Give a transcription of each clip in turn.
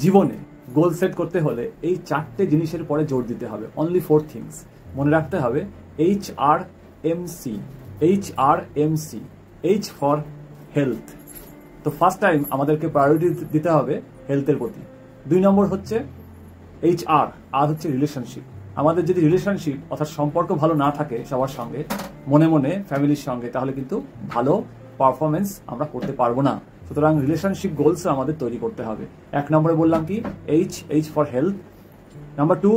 জীবনে goal set করতে হলে এই 4টে জিনিসের পরে জোর দিতে হবে। অনলি 4 থিংস মনে রাখতে হবে। HRMC, HRMC, H for health. তো ফার্স্ট টাইম আমাদেরকে প্রায়োরিটি দিতে হবে হেলথের প্রতি। 2 নম্বর হচ্ছে HR, আর হচ্ছে রিলেশনশিপ। আমাদের যদি রিলেশনশিপ অর্থাৎ সম্পর্ক ভালো না থাকে সবার সঙ্গে, মনে মনে ফ্যামিলির সঙ্গে, তাহলে কিন্তু ভালো পারফরমেন্স আমরা করতে পারবো না। সুতরাং রিলেশনশিপ গোলস আমাদের তৈরি করতে হবে। 1 নম্বরে বললাম কি H for health. Number 2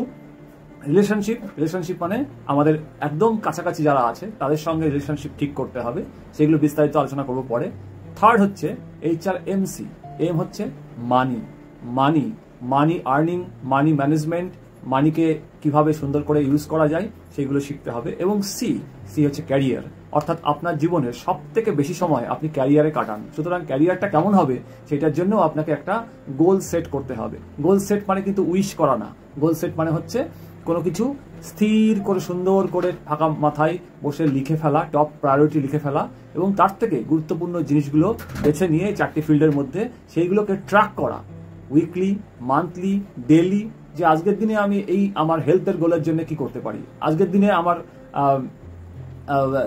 relationship মানে আমাদের একদম কাছাকাছি যারা আছে তাদের সঙ্গে রিলেশনশিপ ঠিক করতে হবে, সেগুলো বিস্তারিত আলোচনা করবো পরে। 3rd হচ্ছে HRMC, এম হচ্ছে মানি আর্নিং, মানি ম্যানেজমেন্ট, মানিকে কিভাবে সুন্দর করে ইউজ করা যায় সেগুলো শিখতে হবে। এবং সি হচ্ছে ক্যারিয়ার, অর্থাৎ আপনার জীবনের সব থেকে বেশি সময় আপনি ক্যারিয়ারে কাটান। সুতরাং ক্যারিয়ারটা কেমন হবে সেটার জন্য আপনাকে একটা গোল সেট করতে হবে। গোল সেট মানে কিন্তু উইশ করা না। গোল সেট মানে হচ্ছে কোনো কিছু স্থির করে সুন্দর করে ফাঁকা মাথায় বসে লিখে ফেলা, টপ প্রায়োরিটি লিখে ফেলা, এবং তার থেকে গুরুত্বপূর্ণ জিনিসগুলো বেছে নিয়ে 4টি ফিল্ডের মধ্যে সেইগুলোকে ট্র্যাক করা, উইকলি, মান্থলি, ডেইলি, যে আজকের দিনে আমি এই আমার হেলথের গোলের জন্য কি করতে পারি, আজকের দিনে আমার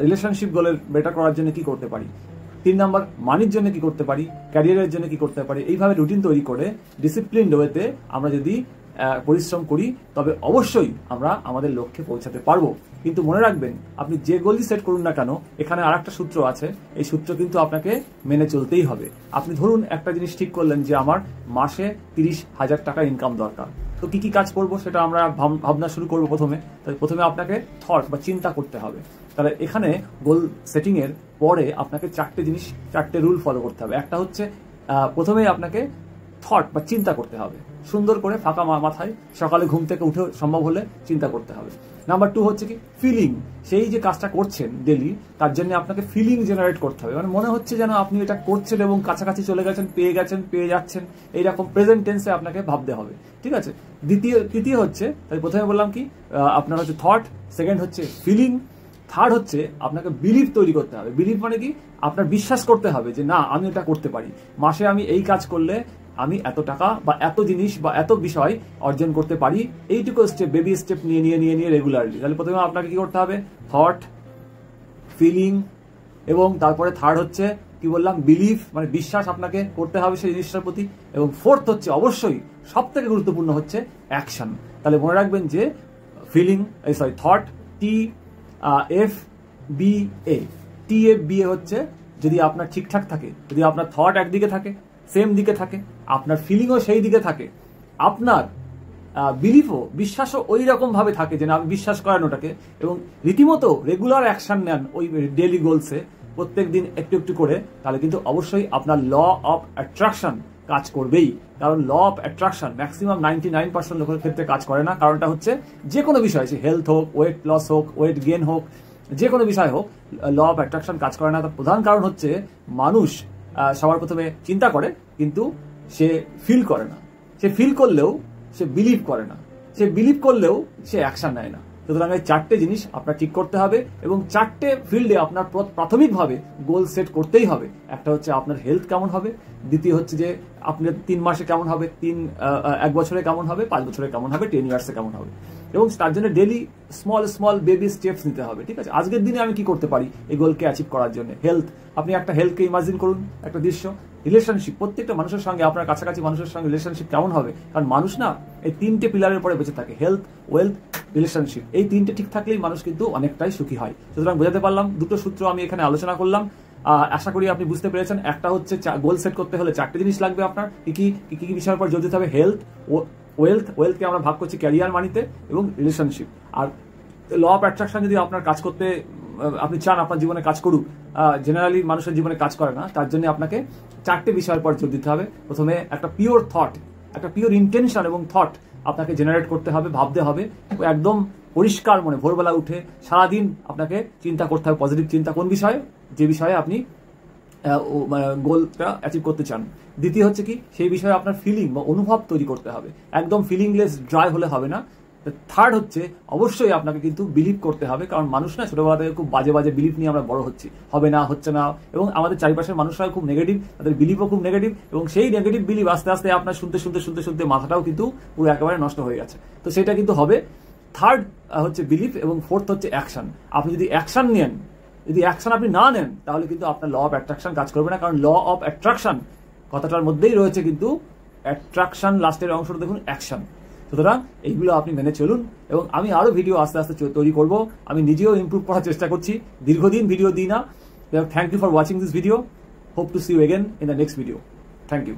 রিলেশনশিপ গোলের বেটার করার জন্য কি করতে পারি, 3 নম্বর মানির জন্য কি করতে পারি, ক্যারিয়ারের জন্য কি করতে পারি। এইভাবে রুটিন তৈরি করে ডিসিপ্লিন ওয়েতে আমরা যদি পরিশ্রম করি তবে অবশ্যই আমরা আমাদের লক্ষ্যে পৌঁছাতে পারবো। কিন্তু মনে রাখবেন, আপনি যে গোলই সেট করুন না কেন, এখানে আর একটা সূত্র আছে। এই সূত্র কিন্তু আপনাকে মেনে চলতেই হবে। আপনি ধরুন একটা জিনিস ঠিক করলেন যে আমার মাসে 30,000 টাকা ইনকাম দরকার, তো কি কি কাজ করবো সেটা আমরা ভাবনা শুরু করবো। প্রথমে আপনাকে থট বা চিন্তা করতে হবে। তাহলে এখানে গোল সেটিং এর পরে আপনাকে 4টে রুল ফলো করতে হবে। একটা হচ্ছে প্রথমেই আপনাকে থট বা চিন্তা করতে হবে, সুন্দর করে ফাঁকা মাথায় সকালে ঘুম থেকে উঠে সম্ভব হলে চিন্তা করতে হবে। নাম্বার 2 হচ্ছে কি ফিলিং, সেই যে কাজটা করছেন ডেলি তার জন্য আপনাকে ফিলিং জেনারেট করতে হবে, মানে মনে হচ্ছে যেন আপনি এটা করছেন এবং কাছাকাছি চলে গেছেন, পেয়ে যাচ্ছেন, এইরকম প্রেজেন্ট টেন্সে আপনাকে ভাবতে হবে। ঠিক আছে। তৃতীয় হচ্ছে, তাই প্রথমে বললাম কি আপনার হচ্ছে থট, সেকেন্ড হচ্ছে ফিলিং, থার্ড হচ্ছে আপনাকে বিলিভ তৈরি করতে হবে। বিলিভ মানে কি আপনার বিশ্বাস করতে হবে যে না আমি এটা করতে পারি, মাসে আমি এই কাজ করলে আমি এত টাকা বা এত জিনিস বা এত বিষয় অর্জন করতে পারি। এইটুকু স্টেপ, বেবি স্টেপ নিয়ে রেগুলারলি। তাহলে প্রথমে আপনাকে কি করতে হবে, থট, ফিলিং, এবং তারপরে থার্ড হচ্ছে কি বললাম, বিলিভ, মানে বিশ্বাস আপনাকে করতে হবে সেই জিনিসটার প্রতি। এবং 4th হচ্ছে অবশ্যই সব থেকে গুরুত্বপূর্ণ হচ্ছে অ্যাকশন। তাহলে মনে রাখবেন যে ফিলিং, থট, TFBA হচ্ছে যদি আপনার ঠিকঠাক থাকে, যদি আপনার থট একদিকে থাকে, সেম দিকে থাকে, আপনার ফিলিংও সেই দিকে থাকে, আপনার বিলিফও, বিশ্বাসও ওই রকম ভাবে থাকে যে না আপনি বিশ্বাস করেন ওটাকে, এবং রীতিমতো রেগুলার অ্যাকশন নেন ওই ডেইলি গোলসে প্রত্যেক দিন একটু একটু করে, তাহলে কিন্তু অবশ্যই আপনার ল অফ অ্যাট্রাকশন কাজ করবেই। কারণ ল অফ অ্যাট্রাকশন ম্যাক্সিমাম 99% লোকের ক্ষেত্রে কাজ করে না। কারণটা হচ্ছে যে কোনো বিষয়, সে হেলথ হোক, ওয়েট লস হোক, ওয়েট গেন হোক, যে কোনো বিষয় হোক, ল অফ অ্যাট্রাকশন কাজ করে না। তার প্রধান কারণ হচ্ছে মানুষ সবার প্রথমে চিন্তা করে কিন্তু সে ফিল করে না, সে ফিল করলেও সে বিলিভ করে না, সে বিলিভ করলেও সে অ্যাকশন নেয় না। সুতরাং এই 4টে জিনিস আপনার ঠিক করতে হবে এবং 4টে ফিল্ডে আপনার প্রাথমিকভাবে গোল সেট করতেই হবে। একটা হচ্ছে আপনার হেলথ কেমন হবে, দ্বিতীয় হচ্ছে যে আপনার 3 মাসে কেমন হবে, 1 বছরে কেমন হবে, 5 বছরে কেমন হবে, 10 ইয়ার্সে কেমন হবে, এবং তার জন্য ডেলি স্মল বেবি স্টেপস নিতে হবে। ঠিক আছে, আজকের দিনে আমি কি করতে পারি এই গোলকে অ্যাচিভ করার জন্য। হেলথ, আপনি একটা হেলথকে ইমাজিন করুন, একটা দৃশ্য। রিলেশনশিপ, প্রত্যেকটা মানুষের সঙ্গে, আপনার কাছাকাছি মানুষের সঙ্গে রিলেশনশিপ কেমন হবে, কারণ মানুষ না এই 3টে পিলারের পরে বেঁচে থাকে, হেলথ, ওয়েলথ, রিলেশনশিপ। এই 3টে ঠিক থাকলেই মানুষ কিন্তু অনেকটাই সুখী হয়। সুতরাং বোঝাতে পারলাম, 2টো সূত্র আমি এখানে আলোচনা করলাম। আশা করি আপনি বুঝতে পেরেছেন। একটা হচ্ছে গোল সেট করতে হলে 4টে জিনিস লাগবে আপনার। কি বিষয়ের উপর জোর দিতে হবে, হেলথ, ওয়েলথকে আমরা ভাগ করছি ক্যারিয়ার, মানিতে, এবং রিলেশনশিপ। আর ল অফ অ্যাট্রাকশন যদি আপনার কাজ করতে আপনি চান আপনার জীবনে কাজ করুক, জেনারেলি মানুষের জীবনে কাজ করে না, তার জন্য আপনাকে 4টে বিষয়ের পর জোর দিতে হবে। প্রথমে একটা পিওর থট, একটা পিওর ইন্টেনশন এবং থট আপনাকে জেনারেট করতে হবে, ভাবতে হবে একদম পরিষ্কার মনে। ভোরবেলা উঠে সারাদিন আপনাকে চিন্তা করতে হবে পজিটিভ চিন্তা, কোন বিষয়ে, যে বিষয়ে আপনি গোলটা অ্যাচিভ করতে চান। দ্বিতীয় হচ্ছে কি, সেই বিষয়ে আপনার ফিলিং বা অনুভব তৈরি করতে হবে। একদম ফিলিংলেস ড্রাই হলে হবে না, থার্ড হচ্ছে অবশ্যই আপনাকে কিন্তু বিলিভ করতে হবে, কারণ মানুষ না ছোটবেলা থেকে খুব বাজে বাজে বিলিভ নিয়ে আমরা বড় হচ্ছি, হবে না, হচ্ছে না, এবং আমাদের চারিপাশের মানুষরা খুব নেগেটিভ, তাদের বিলিভও খুব নেগেটিভ, এবং সেই নেগেটিভ বিলিভ আস্তে আস্তে আপনার শুনতে শুনতে শুনতে শুনতে মাথাটাও কিন্তু পুরো একেবারে নষ্ট হয়ে গেছে। তো সেটা কিন্তু হবে। থার্ড হচ্ছে বিলিভ, এবং ফোর্থ হচ্ছে অ্যাকশন। আপনি যদি অ্যাকশন নেন, যদি অ্যাকশন আপনি না নেন, তাহলে কিন্তু আপনার ল অফ অ্যাট্রাকশন কাজ করবে না, কারণ ল অফ অ্যাট্রাকশন কথাটার মধ্যেই রয়েছে কিন্তু অ্যাট্রাকশন, লাস্টের অংশটা দেখুন অ্যাকশন। সুতরাং এইগুলো আপনি মেনে চলুন, এবং আমি আরো ভিডিও আস্তে আস্তে তৈরি করব। আমি নিজেও ইমপ্রুভ করার চেষ্টা করছি, দীর্ঘদিন ভিডিও দিই না। Thank you for watching this video. Hope to see you again in the next video. Thank you.